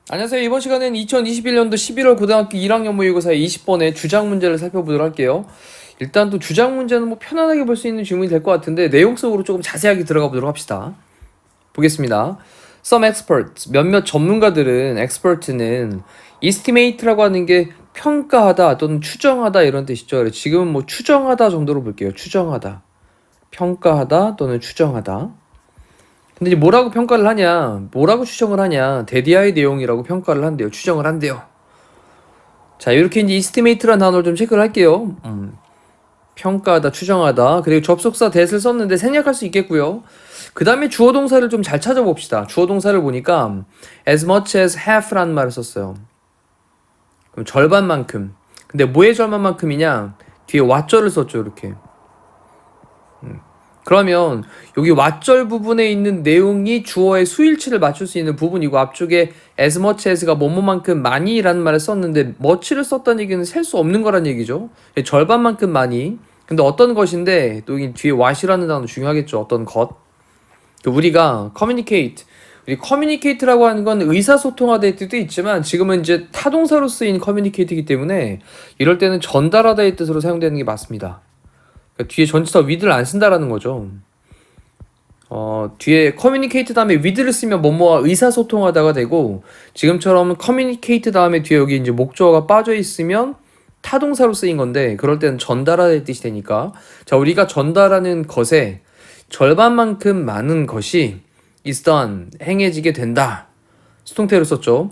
안녕하세요. 이번 시간은 2021년도 11월 고등학교 1학년 모의고사의 20번의 주장 문제를 살펴보도록 할게요. 일단 또 주장 문제는 뭐 편안하게 볼 수 있는 질문이 될 것 같은데 내용 속으로 조금 자세하게 들어가 보도록 합시다. 보겠습니다. Some experts, 몇몇 전문가들은 expert는 estimate라고 하는 게 평가하다 또는 추정하다 이런 뜻이죠. 지금은 뭐 추정하다 정도로 볼게요. 추정하다, 평가하다 또는 추정하다. 근데 이제 뭐라고 평가를 하냐, 뭐라고 추정을 하냐, 데디아의 내용이라고 평가를 한대요. 추정을 한대요. 자, 이렇게 이제 estimate라는 단어를 좀 체크를 할게요. 평가하다, 추정하다. 그리고 접속사 that을 썼는데 생략할 수 있겠고요. 그 다음에 주어 동사를 좀 잘 찾아봅시다. 주어 동사를 보니까 as much as half라는 말을 썼어요. 그럼 절반만큼. 근데 뭐의 절반만큼이냐? 뒤에 what절을 썼죠, 이렇게. 그러면 여기 왓절 부분에 있는 내용이 주어의 수일치를 맞출 수 있는 부분이고 앞쪽에 as much as가 뭐뭐만큼 많이라는 말을 썼는데 much를 썼다는 얘기는 셀 수 없는 거란 얘기죠. 절반만큼 많이. 근데 어떤 것인데 또 여기 뒤에 what이라는 단어 중요하겠죠. 어떤 것. 우리가 communicate. 우리 communicate라고 하는 건 의사소통하다의 뜻도 있지만 지금은 이제 타동사로 쓰인 communicate이기 때문에 이럴 때는 전달하다의 뜻으로 사용되는 게 맞습니다. 그러니까 뒤에 전치사 with를 안 쓴다라는 거죠. 뒤에 communicate 다음에 with를 쓰면 뭐뭐와 의사소통하다가 되고 지금처럼 communicate 다음에 뒤에 여기 이제 목적어가 빠져 있으면 타동사로 쓰인 건데 그럴 때는 전달하다의 뜻이 되니까 자 우리가 전달하는 것에 절반만큼 많은 것이 is done 행해지게 된다. 수동태로 썼죠.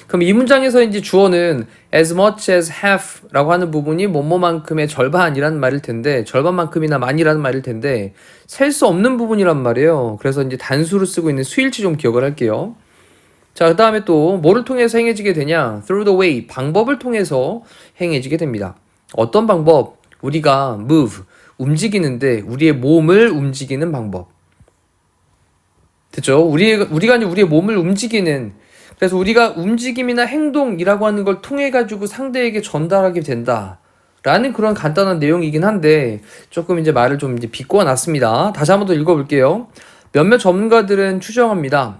그럼 이 문장에서 이제 주어는 as much as half라고 하는 부분이 뭐뭐만큼의 절반이라는 말일 텐데 절반만큼이나 많이라는 말일 텐데 셀 수 없는 부분이란 말이에요. 그래서 이제 단수를 쓰고 있는 수일치 좀 기억을 할게요. 자, 그 다음에 또 뭐를 통해서 행해지게 되냐? through the way 방법을 통해서 행해지게 됩니다. 어떤 방법? 우리가 move 움직이는데 우리의 몸을 움직이는 방법. 됐죠? 우리가 이제 우리의 몸을 움직이는 그래서 우리가 움직임이나 행동이라고 하는 걸 통해 가지고 상대에게 전달하게 된다. 라는 그런 간단한 내용이긴 한데 조금 이제 말을 좀 이제 비꼬아 놨습니다. 다시 한번 더 읽어볼게요. 몇몇 전문가들은 추정합니다.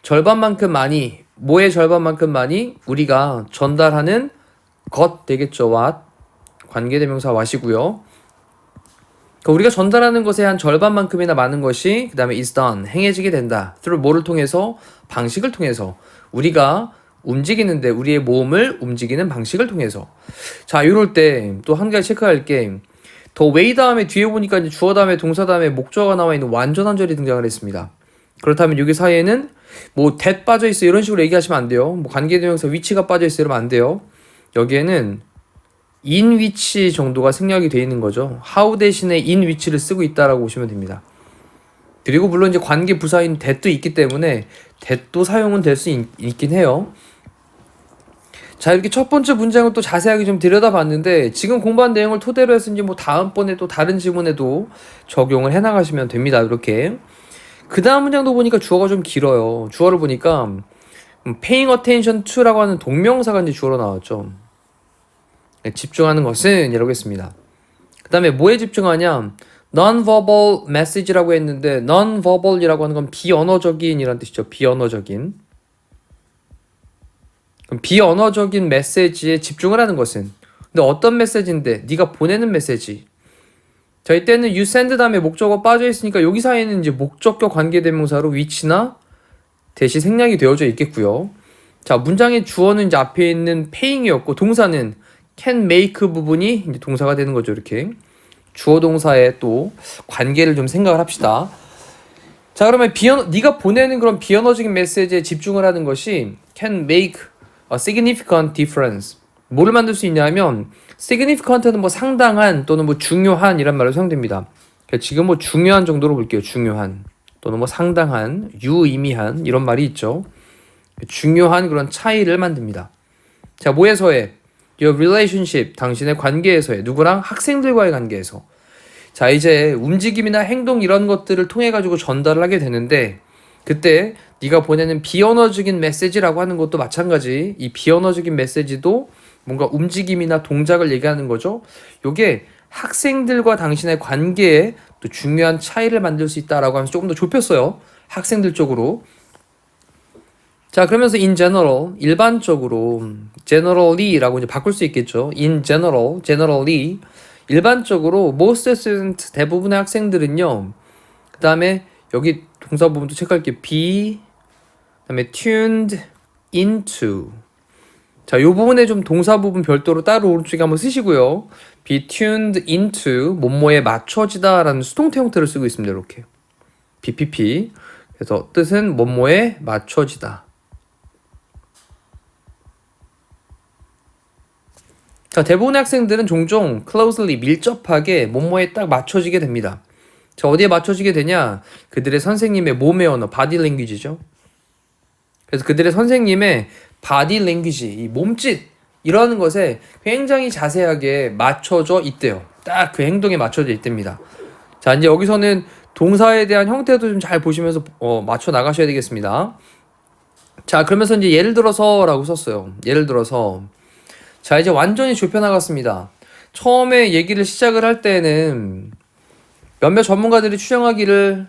절반만큼 많이, 뭐의 절반만큼 많이 우리가 전달하는 것 되겠죠. what. 관계대명사 what이고요. 우리가 전달하는 것의 한 절반만큼이나 많은 것이 그 다음에 is done, 행해지게 된다. through 뭐를 통해서? 방식을 통해서. 우리가 움직이는데 우리의 몸을 움직이는 방식을 통해서. 자, 이럴 때 또 한 가지 체크할 게 the way 다음에 뒤에 보니까 이제 주어 다음에 동사 다음에 목적어가 나와 있는 완전한 절이 등장을 했습니다. 그렇다면 여기 사이에는 뭐 that 빠져있어 이런 식으로 얘기하시면 안 돼요. 뭐 관계대명사 which가 빠져있어 이러면 안 돼요. 여기에는 in which 정도가 생략이 되어 있는 거죠. how 대신에 in which를 쓰고 있다라고 보시면 됩니다. 그리고 물론 이제 관계 부사인 that도 있기 때문에 that도 사용은 될 수 있긴 해요. 자, 이렇게 첫 번째 문장을 또 자세하게 좀 들여다봤는데 지금 공부한 내용을 토대로 해서 이제 뭐 다음번에 또 다른 지문에도 적용을 해나가시면 됩니다. 이렇게. 그 다음 문장도 보니까 주어가 좀 길어요. 주어를 보니까 paying attention to라고 하는 동명사가 이제 주어로 나왔죠. 집중하는 것은 이라고 했습니다. 그 다음에 뭐에 집중하냐? non-verbal message라고 했는데 non-verbal이라고 하는 건 비언어적인 이란 뜻이죠. 비언어적인. 그럼 비언어적인 메시지에 집중을 하는 것은 근데 어떤 메시지인데? 네가 보내는 메시지. 자, 이때는 you send 다음에 목적어 빠져 있으니까 여기 사이에는 이제 목적격 관계대명사로 which나 대시 생략이 되어져 있겠고요. 자, 문장의 주어는 이제 앞에 있는 paying이었고 동사는 can make 부분이 이제 동사가 되는 거죠. 이렇게 주어 동사의 또 관계를 좀 생각을 합시다. 자, 그러면 네가 보내는 그런 비언어적인 메시지에 집중을 하는 것이 can make a significant difference. 뭐를 만들 수 있냐면 significant는 뭐 상당한 또는 뭐 중요한 이란 말로 사용됩니다. 지금 뭐 중요한 정도로 볼게요. 중요한 또는 뭐 상당한, 유의미한 이런 말이 있죠. 중요한 그런 차이를 만듭니다. 자, 뭐에서의? Your relationship, 당신의 관계에서의, 누구랑? 학생들과의 관계에서. 자, 이제 움직임이나 행동 이런 것들을 통해 가지고 전달을 하게 되는데 그때 네가 보내는 비언어적인 메시지라고 하는 것도 마찬가지 이 비언어적인 메시지도 뭔가 움직임이나 동작을 얘기하는 거죠. 요게 학생들과 당신의 관계에 또 중요한 차이를 만들 수 있다라고 하면서 조금 더 좁혔어요. 학생들 쪽으로. 자, 그러면서 in general, 일반적으로, generally라고 이제 바꿀 수 있겠죠. in general, generally, 일반적으로 most student, 대부분의 학생들은요. 그 다음에 여기 동사 부분도 체크할게요. be, 그 다음에 tuned into. 자, 요 부분에 좀 동사 부분 별도로 따로 오른쪽에 한번 쓰시고요. be tuned into, 뭐뭐에 맞춰지다라는 수동태 형태를 쓰고 있습니다. 이렇게. BPP. 그래서 뜻은 뭐뭐에 맞춰지다. 자, 대부분의 학생들은 종종 closely, 밀접하게 뭐뭐에 딱 맞춰지게 됩니다. 자, 어디에 맞춰지게 되냐? 그들의 선생님의 몸의 언어, body language죠. 그래서 그들의 선생님의 body language, 이 몸짓, 이러는 것에 굉장히 자세하게 맞춰져 있대요. 딱 그 행동에 맞춰져 있답니다. 자, 이제 여기서는 동사에 대한 형태도 좀 잘 보시면서 맞춰 나가셔야 되겠습니다. 자, 그러면서 이제 예를 들어서라고 썼어요. 예를 들어서. 자, 이제 완전히 좁혀 나갔습니다. 처음에 얘기를 시작을 할 때는 몇몇 전문가들이 추정하기를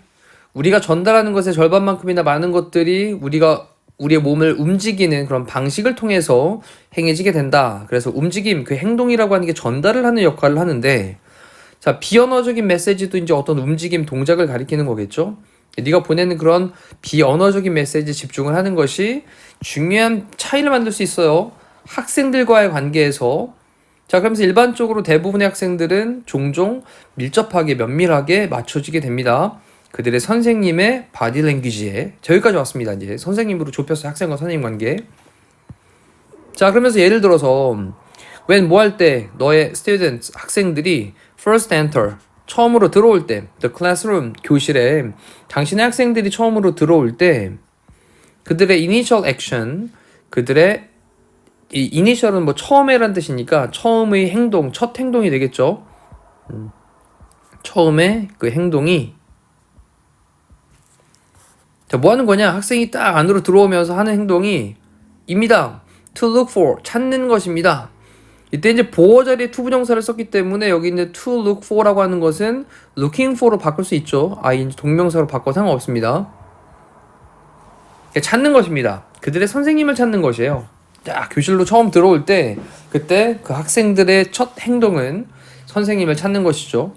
우리가 전달하는 것의 절반만큼이나 많은 것들이 우리의 몸을 움직이는 그런 방식을 통해서 행해지게 된다. 그래서 움직임, 그 행동이라고 하는 게 전달을 하는 역할을 하는데, 자, 비언어적인 메시지도 이제 어떤 움직임, 동작을 가리키는 거겠죠? 네가 보내는 그런 비언어적인 메시지에 집중을 하는 것이 중요한 차이를 만들 수 있어요. 학생들과의 관계에서. 자, 그러면서 일반적으로 대부분의 학생들은 종종 밀접하게, 면밀하게 맞춰지게 됩니다. 그들의 선생님의 바디 랭귀지에. 저기까지 왔습니다. 이제 선생님으로 좁혔어요. 학생과 선생님 관계. 자, 그러면서 예를 들어서 when 뭐 할 때 너의 students, 학생들이 first enter, 처음으로 들어올 때, the classroom, 교실에 당신의 학생들이 처음으로 들어올 때 그들의 initial action, 그들의 이 이니셜은 뭐 처음에란 뜻이니까 처음의 행동, 첫 행동이 되겠죠. 처음에 그 행동이 자, 뭐 하는 거냐? 학생이 딱 안으로 들어오면서 하는 행동이 입니다. to look for, 찾는 것입니다. 이때 이제 보어 자리에 to 부정사를 썼기 때문에 여기 있는 to look for라고 하는 것은 looking for로 바꿀 수 있죠. 이제 동명사로 바꿔 상관없습니다. 찾는 것입니다. 그들의 선생님을 찾는 것이에요. 자, 교실로 처음 들어올 때 그때 그 학생들의 첫 행동은 선생님을 찾는 것이죠.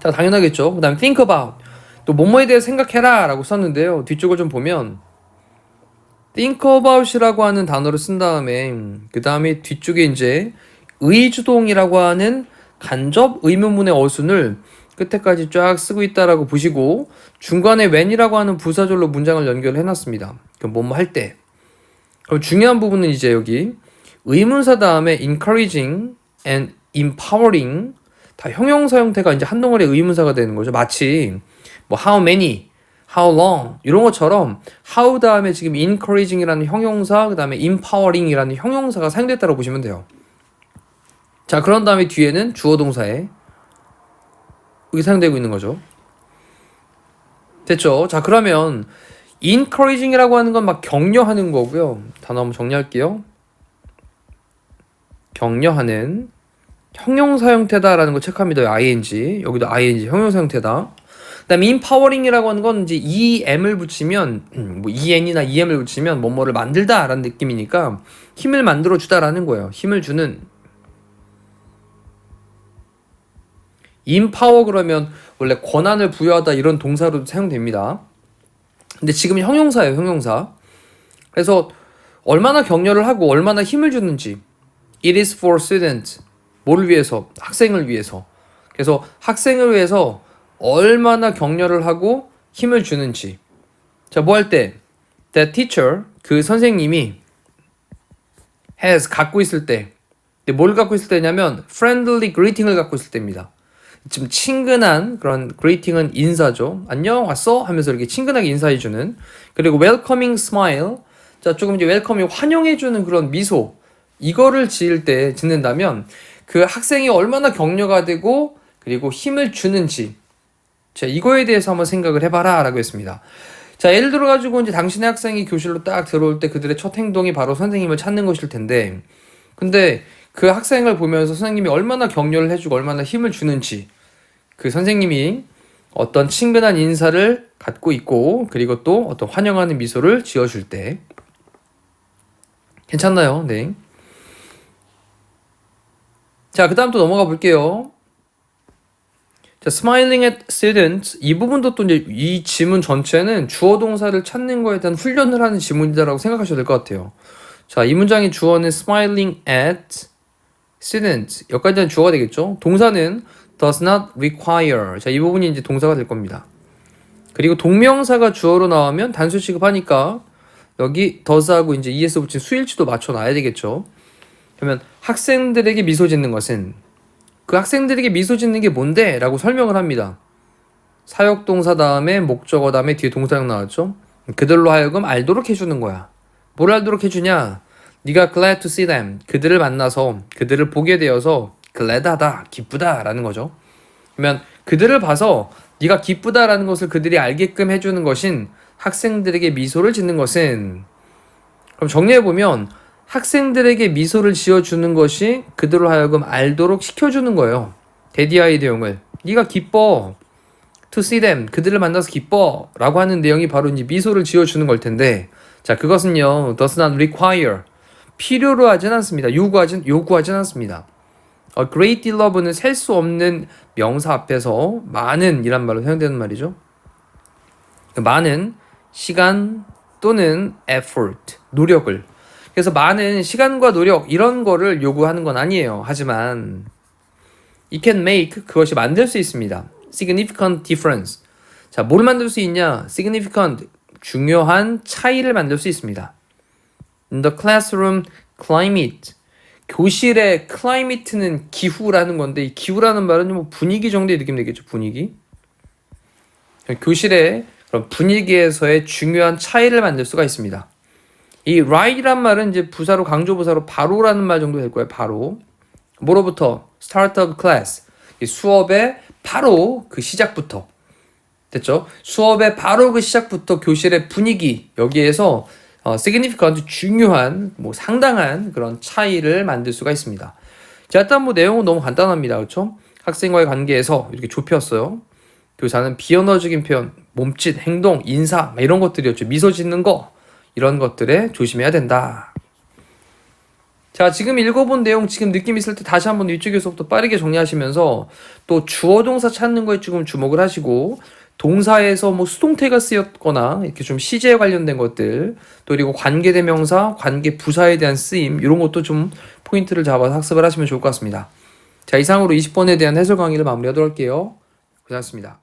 자, 당연하겠죠. 그 다음에 think about, 또 뭐뭐에 대해 생각해라 라고 썼는데요. 뒤쪽을 좀 보면 think about이라고 하는 단어를 쓴 다음에 그 다음에 뒤쪽에 이제 의주동이라고 하는 간접 의문문의 어순을 끝에까지 쫙 쓰고 있다라고 보시고 중간에 when이라고 하는 부사절로 문장을 연결해 놨습니다. 그럼 뭐뭐 할 때. 그럼 중요한 부분은 이제 여기 의문사 다음에 encouraging and empowering, 다 형용사 형태가 이제 한 덩어리의 의문사가 되는 거죠. 마치 뭐 how many, how long 이런 것처럼 how 다음에 지금 encouraging이라는 형용사, 그 다음에 empowering이라는 형용사가 사용됐다고 보시면 돼요. 자, 그런 다음에 뒤에는 주어 동사에 여기 사용되고 있는 거죠. 됐죠? 자, 그러면 encouraging이라고 하는 건 막 격려하는 거고요. 단어 한번 정리할게요. 격려하는 형용사 형태다라는 거 체크합니다. ing, 여기도 ing 형용사 형태다. 그다음에 empowering이라고 하는 건 이제 em을 붙이면 뭐 en이나 em을 붙이면 뭐뭐를 만들다라는 느낌이니까 힘을 만들어 주다라는 거예요. 힘을 주는. empower 그러면 원래 권한을 부여하다 이런 동사로 사용됩니다. 근데 지금 형용사예요, 형용사. 그래서 얼마나 격려를 하고 얼마나 힘을 주는지. It is for students. 뭐를 위해서? 학생을 위해서. 그래서 학생을 위해서 얼마나 격려를 하고 힘을 주는지. 자, 뭐 할 때? That teacher, 그 선생님이 has, 갖고 있을 때. 뭘 갖고 있을 때냐면 friendly greeting을 갖고 있을 때입니다. 지금 친근한 그런 greeting은 인사죠. 안녕, 왔어? 하면서 이렇게 친근하게 인사해주는. 그리고 welcoming smile. 자, 조금 이제 웰컴이 환영해주는 그런 미소. 이거를 짓는다면 그 학생이 얼마나 격려가 되고 그리고 힘을 주는지. 자, 이거에 대해서 한번 생각을 해봐라 라고 했습니다. 자, 예를 들어가지고 이제 당신의 학생이 교실로 딱 들어올 때 그들의 첫 행동이 바로 선생님을 찾는 것일 텐데 근데 그 학생을 보면서 선생님이 얼마나 격려를 해주고 얼마나 힘을 주는지 그 선생님이 어떤 친근한 인사를 갖고 있고 그리고 또 어떤 환영하는 미소를 지어줄 때 괜찮나요? 네. 자, 그 다음 또 넘어가 볼게요. 자, smiling at students 이 부분도 또 이제 이 지문 전체는 주어 동사를 찾는 거에 대한 훈련을 하는 지문이다라고 생각하셔도 될 것 같아요. 자, 이 문장의 주어는 smiling at students 여기까지는 주어가 되겠죠. 동사는 does not require 자, 이 부분이 이제 동사가 될 겁니다. 그리고 동명사가 주어로 나오면 단수 취급하니까 여기 does하고 이제 es 붙인 수일치도 맞춰 놔야 되겠죠. 그러면 학생들에게 미소 짓는 것은 그 학생들에게 미소 짓는 게 뭔데? 라고 설명을 합니다. 사역동사 다음에 목적어 다음에 뒤에 동사형 나왔죠? 그들로 하여금 알도록 해주는 거야. 뭘 알도록 해주냐? 네가 glad to see them. 그들을 만나서 그들을 보게 되어서 glad하다, 기쁘다 라는 거죠. 그러면 그들을 봐서 네가 기쁘다라는 것을 그들이 알게끔 해주는 것인 학생들에게 미소를 짓는 것은 그럼 정리해보면 학생들에게 미소를 지어주는 것이 그들로 하여금 알도록 시켜주는 거예요. 데디아이 내용을 네가 기뻐 to see them 그들을 만나서 기뻐 라고 하는 내용이 바로 이제 미소를 지어주는 걸 텐데 자 그것은요 does not require 필요로 하진 않습니다. 요구하진 않습니다. A great deal of는 셀 수 없는 명사 앞에서 많은 이란 말로 사용되는 말이죠. 많은 시간 또는 effort 노력을 그래서 많은 시간과 노력 이런 거를 요구하는 건 아니에요. 하지만 it can make 그것이 만들 수 있습니다. significant difference. 자, 뭘 만들 수 있냐? significant 중요한 차이를 만들 수 있습니다. In the classroom climate. 교실의 climate는 기후라는 건데 이 기후라는 말은 뭐 분위기 정도의 느낌 되겠죠. 분위기. 교실의 그런 분위기에서의 중요한 차이를 만들 수가 있습니다. 이 right이란 말은 이제 부사로 강조 부사로 바로라는 말 정도 될 거예요. 바로. 뭐로부터? start of class. 이 수업의 바로 그 시작부터. 됐죠? 수업의 바로 그 시작부터 교실의 분위기 여기에서 significant 중요한 뭐 상당한 그런 차이를 만들 수가 있습니다. 자, 일단 뭐 내용은 너무 간단합니다. 그렇죠? 학생과의 관계에서 이렇게 좁혔어요. 교사는 비언어적인 표현, 몸짓, 행동, 인사 이런 것들이었죠. 미소 짓는 거 이런 것들에 조심해야 된다. 자, 지금 읽어본 내용 지금 느낌 있을 때 다시 한번 이쪽에서부터 빠르게 정리하시면서 또 주어 동사 찾는 거에 조금 주목을 하시고 동사에서 뭐 수동태가 쓰였거나 이렇게 좀 시제에 관련된 것들 또 그리고 관계대명사, 관계부사에 대한 쓰임 이런 것도 좀 포인트를 잡아서 학습을 하시면 좋을 것 같습니다. 자, 이상으로 20번에 대한 해설 강의를 마무리하도록 할게요. 고생하셨습니다.